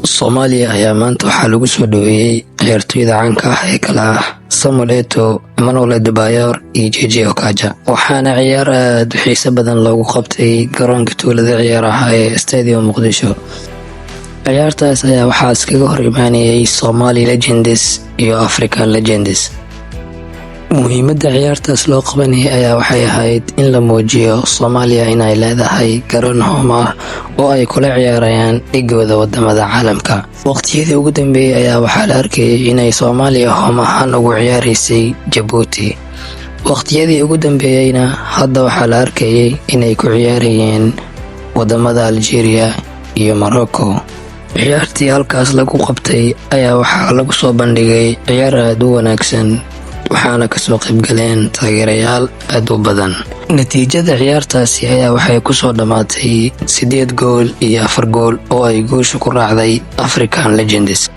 Soomaaliya ayaa maanta waxaa lagu soo dhaweeyay ciyaartoyda caanka ah ee kala ah Samuel Eto'o, Emmanuel Adebayor iyo JJ Okocha, waxaana ciyaar aad u xiiso badan loogu qabtay garoonka tuulada ciyaaraha ee Stadium Muqdisho. Ciyaartaas ayaa waxaa iskaga hor imaanayay Somali Legends iyo African Legends. Muhiimadda ciyaartaas loo qabanayay ayaa waxay ahayd in la muujiyo Soomaaliya inay leedahay garoon home ah oo ay kula ciyaarayaan dhigooda wadamada caalamka. Waqtiyadii ugu dambeeyay ayaa waxaa la arkayay inay Soomaaliya home ahaan ugu ciyaaraysay Djibouti. Waqtiyadii ugu dambeeyayna hadda waxaa la arkayay inay ku ciyaarayeen wadamada Algeria iyo Morocco. Ciyaartii halkaas lagu qabtay ayaa waxaa lagu soo bandhigay ciyaar aad u wanaagsan, waxaana kasoo qayb galeen taageerayaal aad u badan. Natiijada ciyaartaasi ayaa waxay ku soo dhamaatay 8 gool iyo 4 gool oo ay guusha ku raacday African Legends.